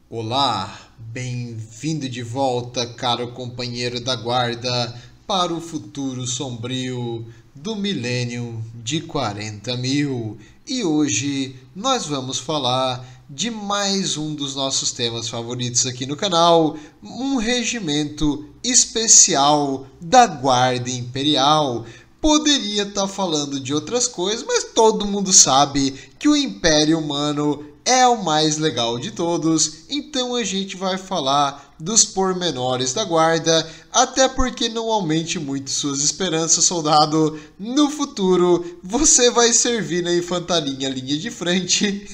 Olá, bem-vindo de volta, caro companheiro da guarda, para o futuro sombrio do milênio de 40 mil. E hoje nós vamos falar de mais um dos nossos temas favoritos aqui no canal, um regimento especial da Guarda Imperial. Poderia estar falando de outras coisas, mas todo mundo sabe que o Império Humano é o mais legal de todos, então a gente vai falar dos pormenores da guarda, até porque não aumente muito suas esperanças, soldado. No futuro, você vai servir na infantaria linha de frente.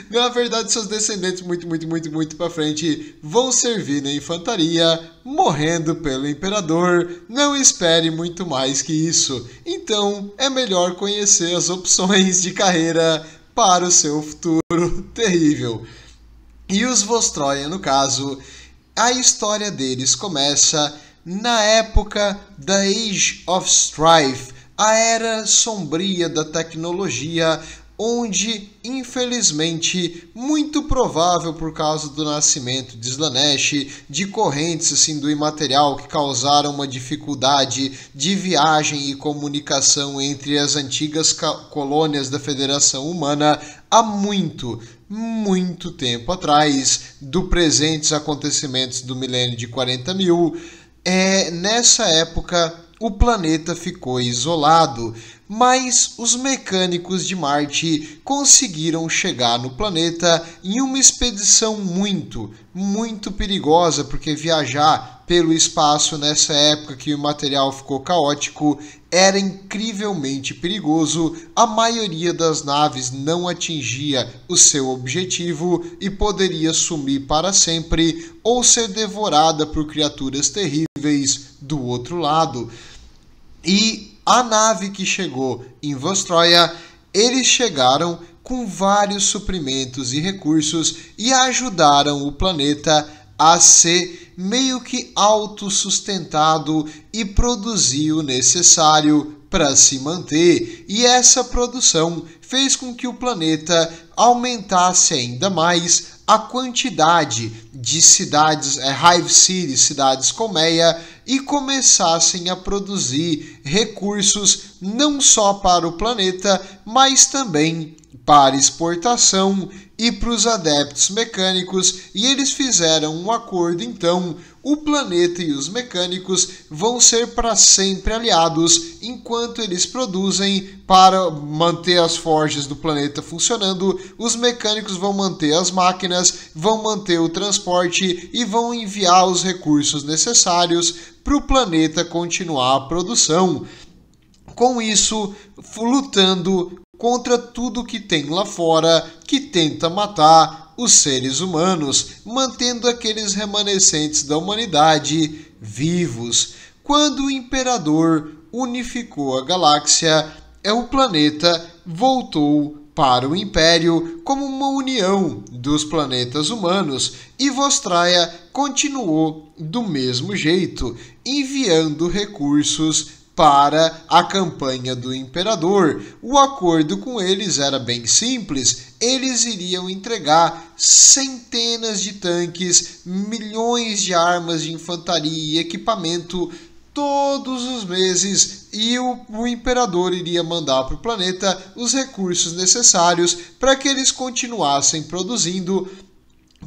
Na verdade, seus descendentes muito para frente vão servir na infantaria, morrendo pelo imperador. Não espere muito mais que isso. Então, é melhor conhecer as opções de carreira para o seu futuro terrível. E os Vostroyan, no caso, a história deles começa na época da Age of Strife, a era sombria da tecnologia, onde, infelizmente, muito provável por causa do nascimento de Slaanesh, de correntes assim, do imaterial que causaram uma dificuldade de viagem e comunicação entre as antigas colônias da Federação Humana há muito tempo atrás, do presentes acontecimentos do milênio de 40 mil, nessa época o planeta ficou isolado, mas os mecânicos de Marte conseguiram chegar no planeta em uma expedição muito perigosa, porque viajar pelo espaço nessa época que o material ficou caótico era incrivelmente perigoso. A maioria das naves não atingia o seu objetivo e poderia sumir para sempre ou ser devorada por criaturas terríveis do outro lado. E a nave que chegou em Vostroia, eles chegaram com vários suprimentos e recursos e ajudaram o planeta a ser meio que autossustentado e produzir o necessário para se manter. E essa produção fez com que o planeta aumentasse ainda mais a quantidade de cidades, Hive City, cidades colmeia, e começassem a produzir recursos não só para o planeta, mas também para exportação e para os adeptos mecânicos. E eles fizeram um acordo, então o planeta e os mecânicos vão ser para sempre aliados enquanto eles produzem para manter as forjas do planeta funcionando. Os mecânicos vão manter as máquinas, vão manter o transporte e vão enviar os recursos necessários para o planeta continuar a produção. Com isso, lutando contra tudo que tem lá fora que tenta matar os seres humanos, mantendo aqueles remanescentes da humanidade vivos. Quando o Imperador unificou a galáxia, o planeta voltou para o Império como uma união dos planetas humanos, e Vostroia continuou do mesmo jeito, enviando recursos para a campanha do Imperador. O acordo com eles era bem simples. Eles iriam entregar centenas de tanques, milhões de armas de infantaria e equipamento todos os meses, e o Imperador iria mandar para o planeta os recursos necessários para que eles continuassem produzindo,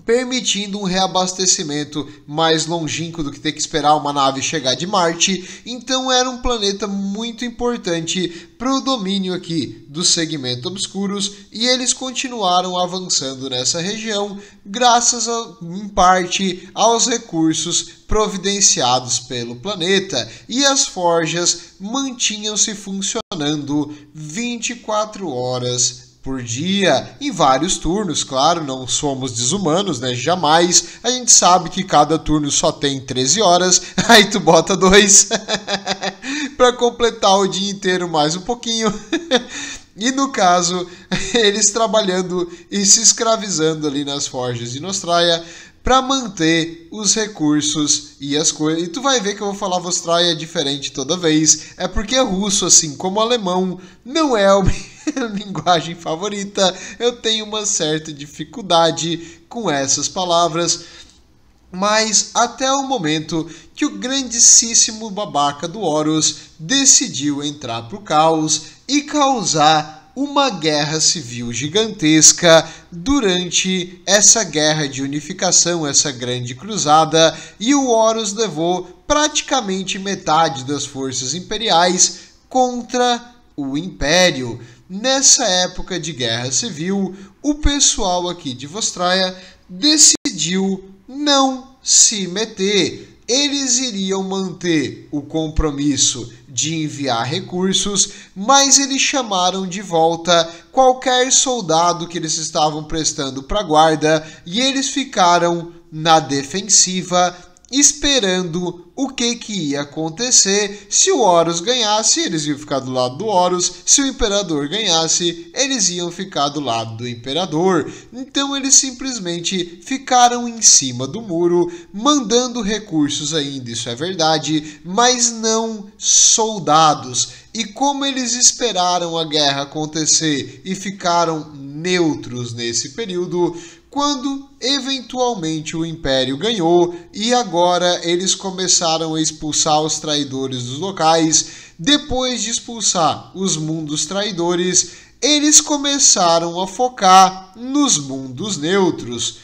permitindo um reabastecimento mais longínquo do que ter que esperar uma nave chegar de Marte. Então era um planeta muito importante para o domínio aqui do segmento obscuros, e eles continuaram avançando nessa região graças em parte aos recursos providenciados pelo planeta, e as forjas mantinham-se funcionando 24 horas por dia, em vários turnos. Claro, não somos desumanos, né? Jamais. A gente sabe que cada turno só tem 13 horas, aí tu bota 2 para completar o dia inteiro mais um pouquinho. E no caso, eles trabalhando e se escravizando ali nas forjas de Nostroia para manter os recursos e as coisas. E tu vai ver que eu vou falar Vostroia diferente toda vez. É porque russo, assim como alemão, não é a minha linguagem favorita. Eu tenho uma certa dificuldade com essas palavras. Mas até o momento que o grandíssimo babaca do Horus decidiu entrar pro caos e causar uma guerra civil gigantesca durante essa guerra de unificação, essa grande cruzada, e o Horus levou praticamente metade das forças imperiais contra o Império. Nessa época de guerra civil, o pessoal aqui de Vostroia decidiu não se meter. Eles iriam manter o compromisso de enviar recursos, mas eles chamaram de volta qualquer soldado que eles estavam prestando para a guarda e eles ficaram na defensiva, esperando o que ia acontecer. Se o Horus ganhasse, eles iam ficar do lado do Horus. Se o Imperador ganhasse, eles iam ficar do lado do Imperador. Então eles simplesmente ficaram em cima do muro, mandando recursos ainda, isso é verdade, mas não soldados. E como eles esperaram a guerra acontecer e ficaram neutros nesse período, quando eventualmente o Império ganhou e agora eles começaram a expulsar os traidores dos locais, depois de expulsar os mundos traidores, eles começaram a focar nos mundos neutros.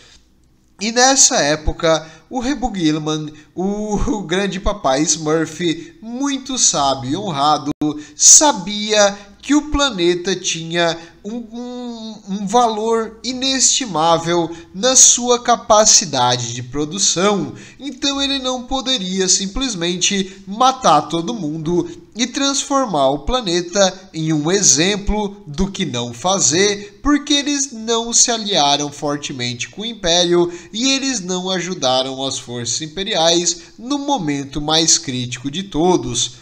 E nessa época, o Rebugilman, o grande papai Smurf, muito sábio e honrado, sabia que o planeta tinha um valor inestimável na sua capacidade de produção. Então ele não poderia simplesmente matar todo mundo e transformar o planeta em um exemplo do que não fazer, porque eles não se aliaram fortemente com o Império e eles não ajudaram as forças imperiais no momento mais crítico de todos.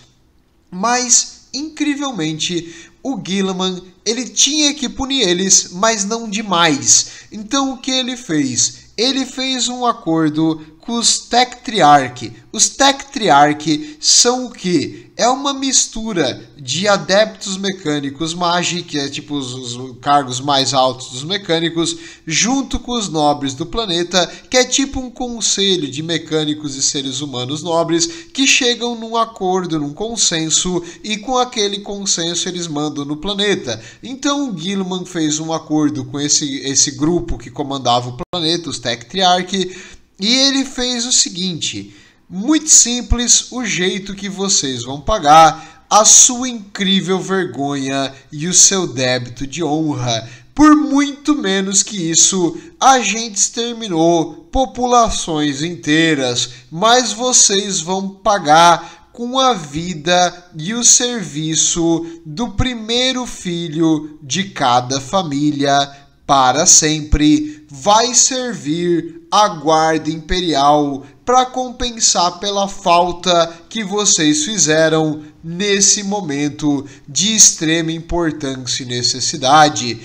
Mas, incrivelmente, o Guilliman, ele tinha que punir eles, mas não demais. Então o que ele fez? Ele fez um acordo com os Tectriarch. Os Tectriarch são o quê? É uma mistura de adeptos mecânicos Magi, que é tipo os cargos mais altos dos mecânicos, junto com os nobres do planeta, que é tipo um conselho de mecânicos e seres humanos nobres que chegam num acordo, num consenso, e com aquele consenso eles mandam no planeta. Então o Guilliman fez um acordo com esse grupo que comandava o planeta, os Tectriarch, e ele fez o seguinte: muito simples o jeito que vocês vão pagar a sua incrível vergonha e o seu débito de honra. Por muito menos que isso, a gente exterminou populações inteiras, mas vocês vão pagar com a vida e o serviço do primeiro filho de cada família para sempre. Vai servir a guarda imperial para compensar pela falta que vocês fizeram nesse momento de extrema importância e necessidade.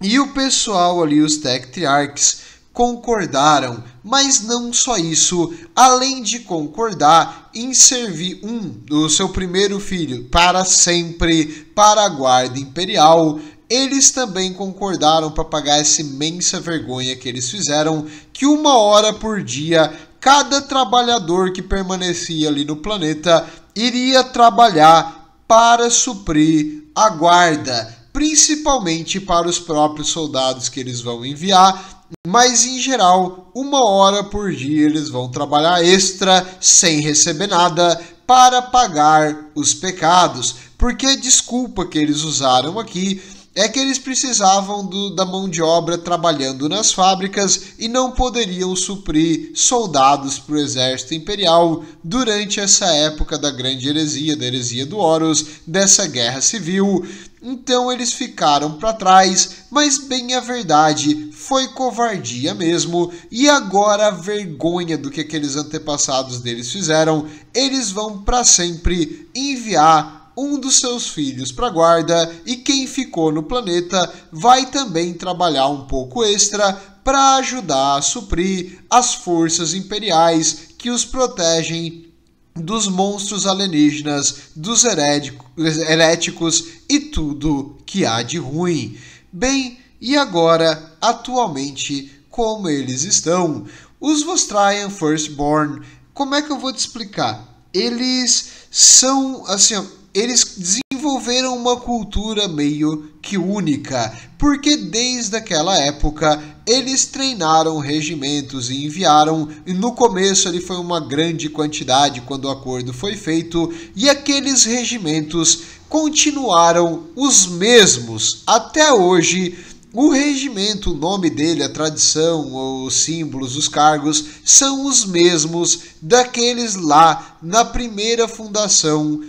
E o pessoal ali, os Tectriarchs, concordaram, mas não só isso, além de concordar em servir o seu primeiro filho para sempre para a guarda imperial, eles também concordaram para pagar essa imensa vergonha que eles fizeram, que 1 hora por dia, cada trabalhador que permanecia ali no planeta iria trabalhar para suprir a guarda, principalmente para os próprios soldados que eles vão enviar, mas em geral, 1 hora por dia eles vão trabalhar extra, sem receber nada, para pagar os pecados, porque a desculpa que eles usaram aqui é que eles precisavam da mão de obra trabalhando nas fábricas e não poderiam suprir soldados para o exército imperial durante essa época da grande heresia, da heresia do Horus, dessa guerra civil. Então eles ficaram para trás, mas bem a verdade, foi covardia mesmo, e agora a vergonha do que aqueles antepassados deles fizeram, eles vão para sempre enviar um dos seus filhos para a guarda e quem ficou no planeta vai também trabalhar um pouco extra para ajudar a suprir as forças imperiais que os protegem dos monstros alienígenas, dos heréticos e tudo que há de ruim. Bem, e agora, atualmente, como eles estão? Os Vostrian Firstborn, como é que eu vou te explicar? Eles são, assim, eles desenvolveram uma cultura meio que única, porque desde aquela época eles treinaram regimentos e enviaram, e no começo ele foi uma grande quantidade quando o acordo foi feito, e aqueles regimentos continuaram os mesmos até hoje. O regimento, o nome dele, a tradição, os símbolos, os cargos, são os mesmos daqueles lá na primeira fundação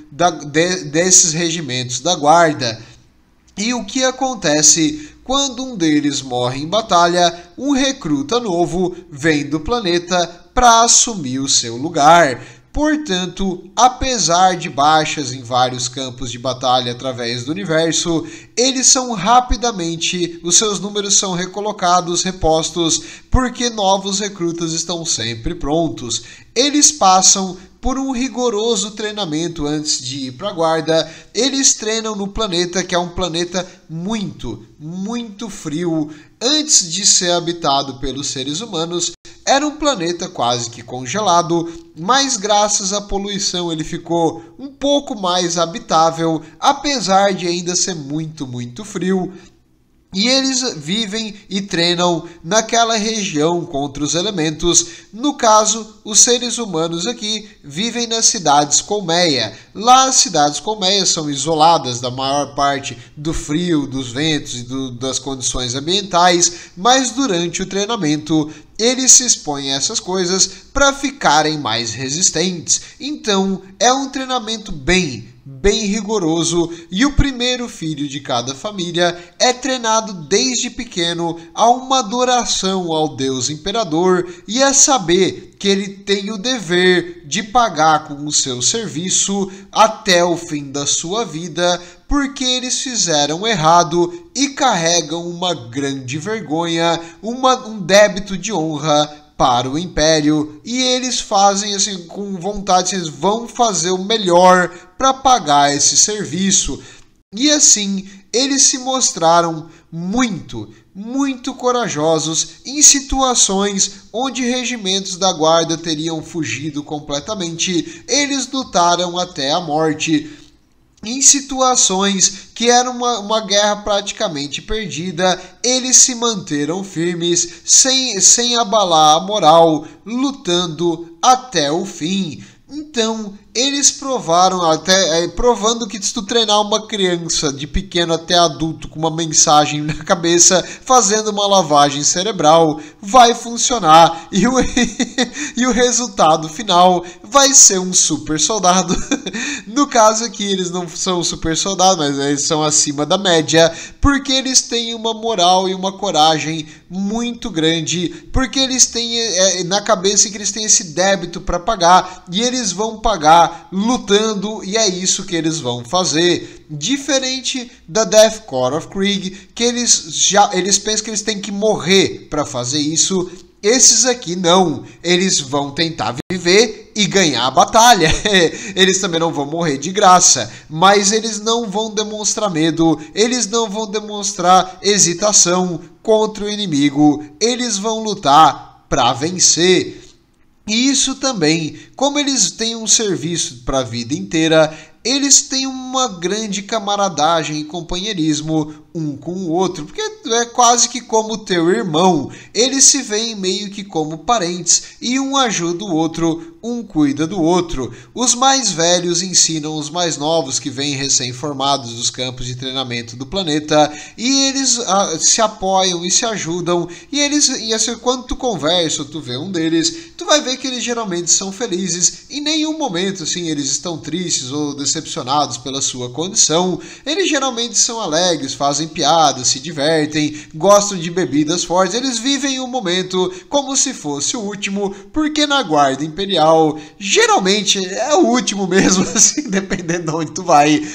desses regimentos da guarda. E o que acontece quando um deles morre em batalha? Um recruta novo vem do planeta para assumir o seu lugar. Portanto, apesar de baixas em vários campos de batalha através do universo, eles são rapidamente, os seus números são recolocados, repostos, porque novos recrutas estão sempre prontos. Eles passam por um rigoroso treinamento antes de ir para a guarda. Eles treinam no planeta, que é um planeta muito, muito frio. Antes de ser habitado pelos seres humanos, era um planeta quase que congelado, mas graças à poluição ele ficou um pouco mais habitável, apesar de ainda ser muito, muito frio. E eles vivem e treinam naquela região contra os elementos. No caso, os seres humanos aqui vivem nas cidades colmeia. Lá as cidades colmeias são isoladas da maior parte do frio, dos ventos e das condições ambientais, mas durante o treinamento eles se expõem a essas coisas para ficarem mais resistentes. Então é um treinamento bem rigoroso, e o primeiro filho de cada família é treinado desde pequeno a uma adoração ao Deus Imperador e a saber que ele tem o dever de pagar com o seu serviço até o fim da sua vida, porque eles fizeram errado e carregam uma grande vergonha, um débito de honra para o Império, e eles fazem assim com vontade, eles vão fazer o melhor para pagar esse serviço. E assim, eles se mostraram muito corajosos em situações onde regimentos da guarda teriam fugido completamente. Eles lutaram até a morte. Em situações que era uma guerra praticamente perdida, eles se manteram firmes, sem abalar a moral, lutando até o fim. Então, eles provaram, provando que se tu treinar uma criança de pequeno até adulto com uma mensagem na cabeça, fazendo uma lavagem cerebral, vai funcionar. E o resultado final vai ser um super soldado. No caso aqui, eles não são super soldados, mas eles são acima da média, porque eles têm uma moral e uma coragem muito grande, porque eles têm na cabeça que eles têm esse débito para pagar, e eles vão pagar lutando, e é isso que eles vão fazer. Diferente da Death Korps of Krieg, que eles pensam que eles têm que morrer para fazer isso. Esses aqui não, eles vão tentar viver e ganhar a batalha. Eles também não vão morrer de graça, mas eles não vão demonstrar medo, eles não vão demonstrar hesitação contra o inimigo, eles vão lutar para vencer. E isso também, como eles têm um serviço para a vida inteira, eles têm uma grande camaradagem e companheirismo um com o outro, porque é quase que como teu irmão. Eles se veem meio que como parentes, e um ajuda o outro, um cuida do outro. Os mais velhos ensinam os mais novos que vêm recém-formados dos campos de treinamento do planeta, e eles se apoiam e se ajudam, e assim, quando tu conversa, tu vê um deles, tu vai ver que eles geralmente são felizes. Em nenhum momento assim eles estão tristes ou decepcionados pela sua condição. Eles geralmente são alegres, fazem fazem piadas, se divertem, gostam de bebidas fortes, eles vivem o momento como se fosse o último, porque na Guarda Imperial geralmente é o último mesmo, assim, dependendo de onde tu vai.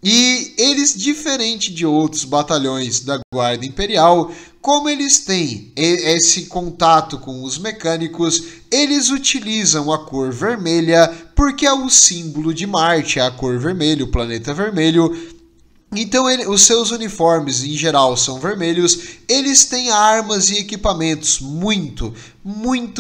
E eles, diferente de outros batalhões da Guarda Imperial, como eles têm esse contato com os mecânicos, eles utilizam a cor vermelha porque é o símbolo de Marte, a cor vermelha, o planeta vermelho. Então os seus uniformes em geral são vermelhos, eles têm armas e equipamentos muito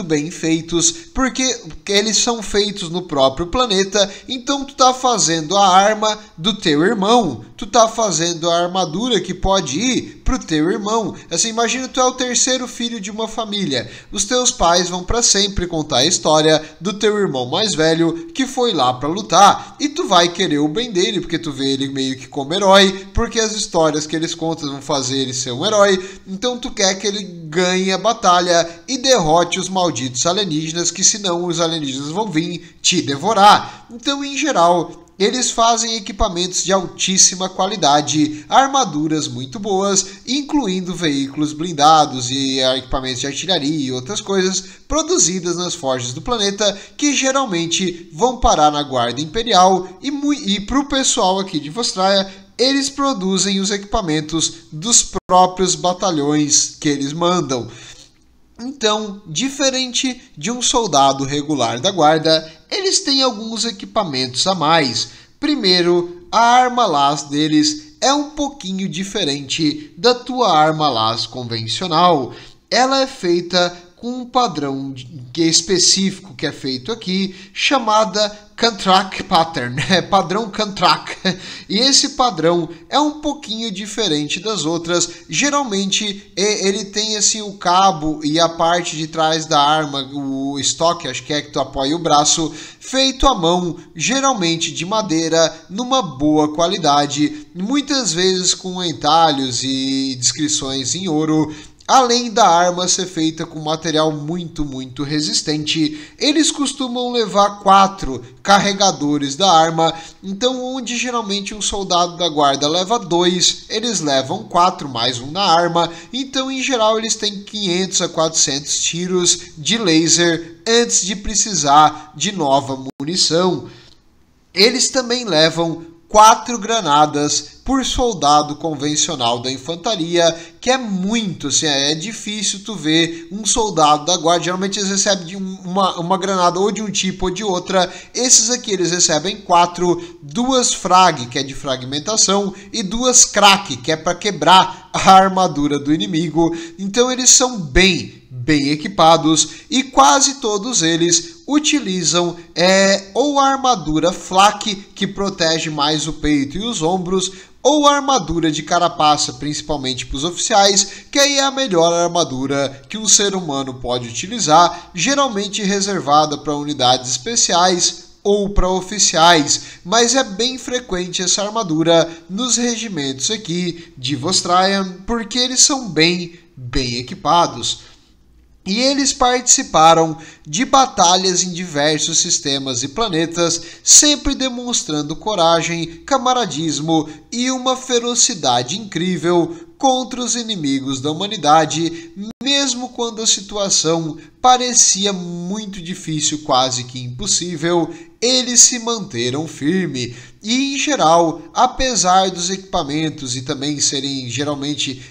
bem feitos, porque eles são feitos no próprio planeta. Então tu tá fazendo a arma do teu irmão, tu tá fazendo a armadura que pode ir pro teu irmão. Assim, imagina, tu é o terceiro filho de uma família, os teus pais vão para sempre contar a história do teu irmão mais velho que foi lá para lutar, e tu vai querer o bem dele, porque tu vê ele meio que como herói, porque as histórias que eles contam vão fazer ele ser um herói. Então tu quer que ele ganhe a batalha e derrote os malditos alienígenas, que senão os alienígenas vão vir te devorar. Então, em geral, eles fazem equipamentos de altíssima qualidade, armaduras muito boas, incluindo veículos blindados e equipamentos de artilharia e outras coisas produzidas nas forjas do planeta, que geralmente vão parar na Guarda Imperial. E para o pessoal aqui de Vostraia, eles produzem os equipamentos dos próprios batalhões que eles mandam. Então, diferente de um soldado regular da guarda, eles têm alguns equipamentos a mais. Primeiro, a arma las deles é um pouquinho diferente da tua arma las convencional. Ela é feita com um padrão específico que é feito aqui, chamada Kantrak Pattern, padrão Kantrak. E esse padrão é um pouquinho diferente das outras. Geralmente ele tem assim o cabo e a parte de trás da arma, o estoque, acho que tu apoia o braço, feito à mão, geralmente de madeira, numa boa qualidade, muitas vezes com entalhos e descrições em ouro. Além da arma ser feita com material muito resistente, eles costumam levar 4 carregadores da arma. Então, onde geralmente um soldado da guarda leva 2, eles levam 4 mais um na arma. Então, em geral, eles têm 500 a 400 tiros de laser antes de precisar de nova munição. Eles também levam 4 granadas por soldado convencional da infantaria, que é muito, assim, é difícil tu ver um soldado da guarda. Geralmente eles recebem uma granada ou de um tipo ou de outra. Esses aqui eles recebem 4, 2 frag, que é de fragmentação, e 2 crack, que é para quebrar a armadura do inimigo. Então eles são bem equipados, e quase todos eles utilizam ou a armadura flak, que protege mais o peito e os ombros, ou a armadura de carapaça, principalmente para os oficiais, que aí é a melhor armadura que um ser humano pode utilizar, geralmente reservada para unidades especiais ou para oficiais, mas é bem frequente essa armadura nos regimentos aqui de Vostraia, porque eles são bem equipados. E eles participaram de batalhas em diversos sistemas e planetas, sempre demonstrando coragem, camaradismo e uma ferocidade incrível contra os inimigos da humanidade, mesmo quando a situação parecia muito difícil, quase que impossível. Eles se manteram firmes e, em geral, apesar dos equipamentos e também serem geralmente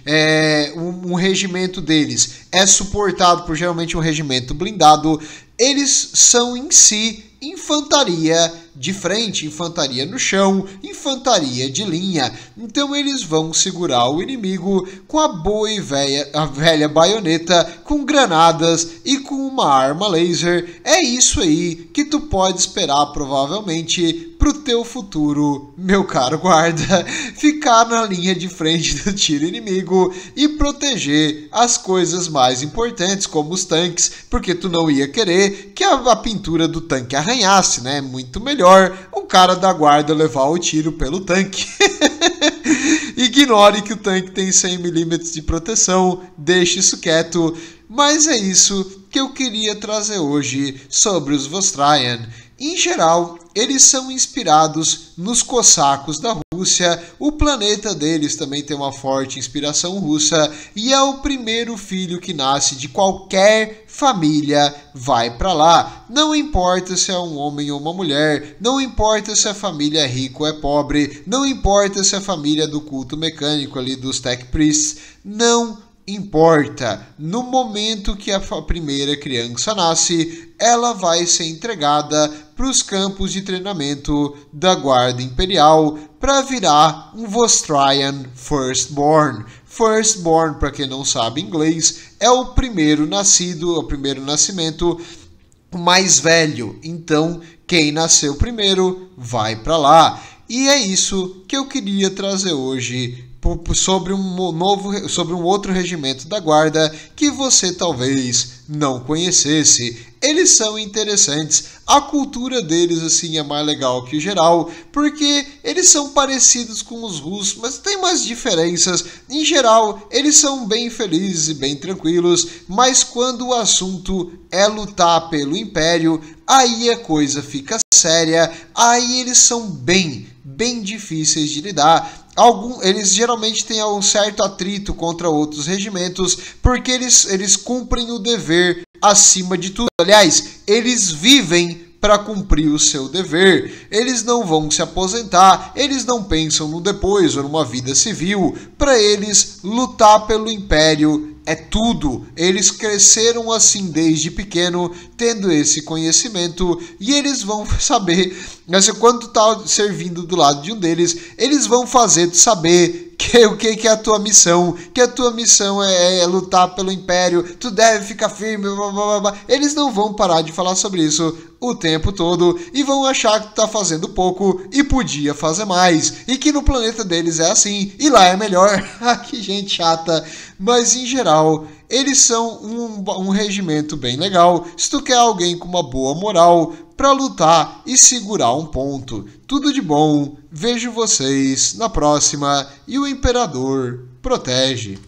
um regimento deles é suportado por geralmente um regimento blindado, eles são em si infantaria de frente, infantaria no chão, infantaria de linha. Então eles vão segurar o inimigo com a boa e velha baioneta, com granadas e com uma arma laser. É isso aí que tu pode esperar provavelmente pro teu futuro, meu caro guarda, ficar na linha de frente do tiro inimigo e proteger as coisas mais importantes, como os tanques, porque tu não ia querer que a pintura do tanque arranhasse, né? Muito melhor o cara da guarda levar o tiro pelo tanque. Ignore que o tanque tem 100 mm de proteção, deixe isso quieto. Mas é isso que eu queria trazer hoje sobre os Vostrayan. Em geral, eles são inspirados nos cossacos da Rússia, o planeta deles também tem uma forte inspiração russa e é o primeiro filho que nasce de qualquer família vai para lá. Não importa se é um homem ou uma mulher, não importa se a família é rica ou é pobre, não importa se a família é do culto mecânico ali dos Tech Priests, não importa. No momento que a primeira criança nasce, ela vai ser entregada para os campos de treinamento da Guarda Imperial para virar um Vostrian Firstborn. Firstborn, para quem não sabe inglês, é o primeiro nascido, o primeiro nascimento, o mais velho. Então, quem nasceu primeiro vai para lá. E é isso que eu queria trazer hoje sobre um outro regimento da guarda que você talvez não conhecesse. Eles são interessantes, a cultura deles assim é mais legal que o geral, porque eles são parecidos com os russos, mas tem umas diferenças. Em geral, eles são bem felizes e bem tranquilos, mas quando o assunto é lutar pelo Império, aí a coisa fica séria, aí eles são bem difíceis de lidar. Eles geralmente têm um certo atrito contra outros regimentos, porque eles cumprem o dever acima de tudo. Aliás, eles vivem para cumprir o seu dever. Eles não vão se aposentar, eles não pensam no depois ou numa vida civil. Para eles, lutar pelo Império é tudo. Eles cresceram assim desde pequeno, tendo esse conhecimento, e eles vão saber, quando tu tá servindo do lado de um deles, eles vão fazer tu saber o que é a tua missão, que a tua missão é lutar pelo Império, tu deve ficar firme, blá, blá, blá. Eles não vão parar de falar sobre isso o tempo todo e vão achar que tu tá fazendo pouco e podia fazer mais, e que no planeta deles é assim, e lá é melhor. Que gente chata. Mas em geral, eles são um regimento bem legal, se tu quer alguém com uma boa moral para lutar e segurar um ponto. Tudo de bom, vejo vocês na próxima e o Imperador protege.